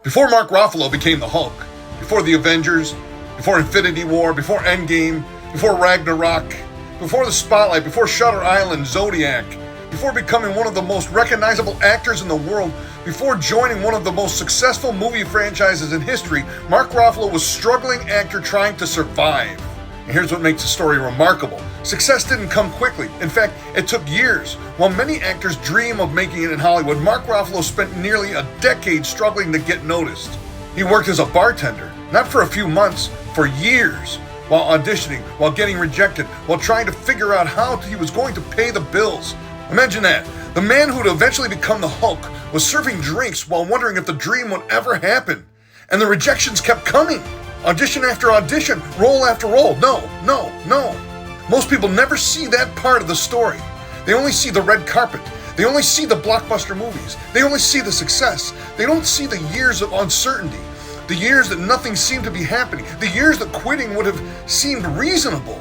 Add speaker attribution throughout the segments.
Speaker 1: Before Mark Ruffalo became the Hulk, before the Avengers, before Infinity War, before Endgame, before Ragnarok, before the Spotlight, before Shutter Island, Zodiac, before becoming one of the most recognizable actors in the world, before joining one of the most successful movie franchises in history, Mark Ruffalo was a struggling actor trying to survive. And here's what makes the story remarkable. Success didn't come quickly. In fact, it took years. While many actors dream of making it in Hollywood, Mark Ruffalo spent nearly a decade struggling to get noticed. He worked as a bartender, not for a few months, for years, while auditioning, while getting rejected, while trying to figure out how he was going to pay the bills. Imagine that. The man who would eventually become the Hulk was serving drinks while wondering if the dream would ever happen. And the rejections kept coming. Audition after audition, role after role. No. Most people never see that part of the story. They only see the red carpet. They only see the blockbuster movies. They only see the success. They don't see the years of uncertainty, the years that nothing seemed to be happening, the years that quitting would have seemed reasonable.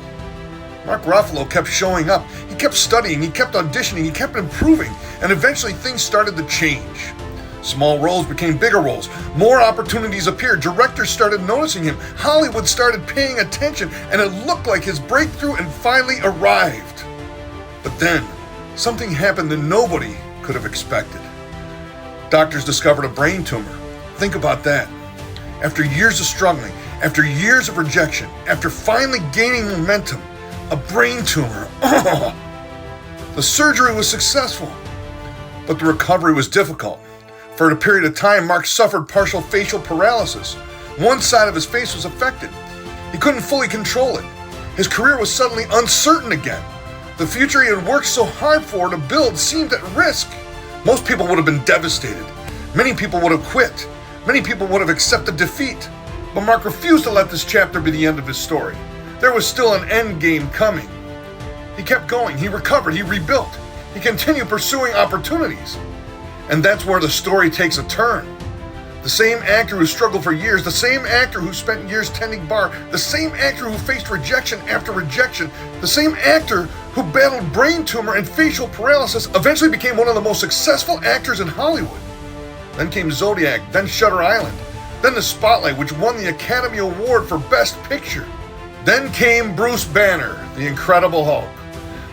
Speaker 1: Mark Ruffalo kept showing up. He kept studying, he kept auditioning, he kept improving, and eventually things started to change. Small roles became bigger roles. More opportunities appeared. Directors started noticing him. Hollywood started paying attention, and it looked like his breakthrough had finally arrived. But then, something happened that nobody could have expected. Doctors discovered a brain tumor. Think about that. After years of struggling, after years of rejection, after finally gaining momentum, a brain tumor. The surgery was successful, but the recovery was difficult. For a period of time, Mark suffered partial facial paralysis. One side of his face was affected. He couldn't fully control it. His career was suddenly uncertain again. The future he had worked so hard for to build seemed at risk. Most people would have been devastated. Many people would have quit. Many people would have accepted defeat. But Mark refused to let this chapter be the end of his story. There was still an end game coming. He kept going. He recovered. He rebuilt. He continued pursuing opportunities. And that's where the story takes a turn. The same actor who struggled for years, the same actor who spent years tending bar, the same actor who faced rejection after rejection, the same actor who battled brain tumor and facial paralysis eventually became one of the most successful actors in Hollywood. Then came Zodiac, then Shutter Island, then The Spotlight, which won the Academy Award for Best Picture. Then came Bruce Banner, the Incredible Hulk,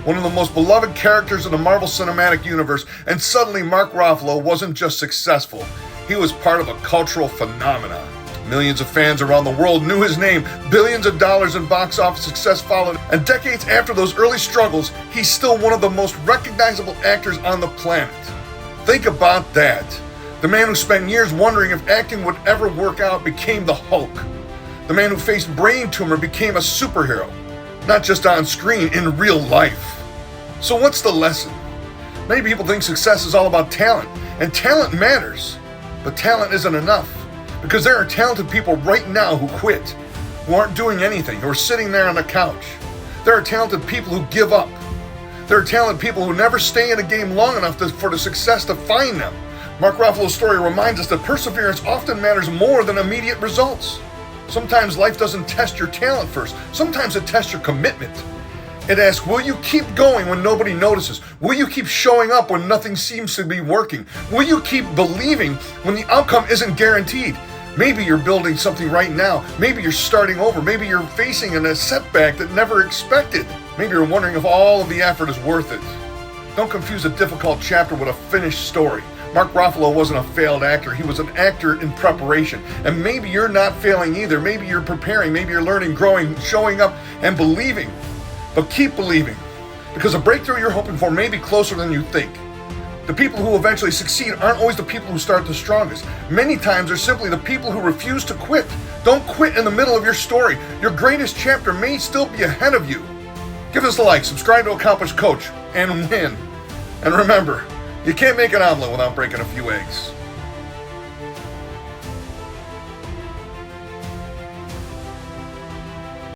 Speaker 1: one of the most beloved characters in the Marvel Cinematic Universe, and suddenly Mark Ruffalo wasn't just successful, he was part of a cultural phenomenon. Millions of fans around the world knew his name, billions of dollars in box office success followed, and decades after those early struggles, he's still one of the most recognizable actors on the planet. Think about that. The man who spent years wondering if acting would ever work out became the Hulk. The man who faced brain tumor became a superhero, not just on screen, in real life. So what's the lesson? Many people think success is all about talent, and talent matters. But talent isn't enough, because there are talented people right now who quit, who aren't doing anything, who are sitting there on the couch. There are talented people who give up. There are talented people who never stay in a game long enough for the success to find them. Mark Ruffalo's story reminds us that perseverance often matters more than immediate results. Sometimes life doesn't test your talent first. Sometimes it tests your commitment. It asks, will you keep going when nobody notices? Will you keep showing up when nothing seems to be working? Will you keep believing when the outcome isn't guaranteed? Maybe you're building something right now. Maybe you're starting over. Maybe you're facing a setback that never expected. Maybe you're wondering if all of the effort is worth it. Don't confuse a difficult chapter with a finished story. Mark Ruffalo wasn't a failed actor. He was an actor in preparation. And maybe you're not failing either. Maybe you're preparing. Maybe you're learning, growing, showing up, and believing. But keep believing, because the breakthrough you're hoping for may be closer than you think. The people who eventually succeed aren't always the people who start the strongest. Many times they're simply the people who refuse to quit. Don't quit in the middle of your story. Your greatest chapter may still be ahead of you. Give us a like, subscribe to Accomplished Coach, and win. And remember, you can't make an omelet without breaking a few eggs.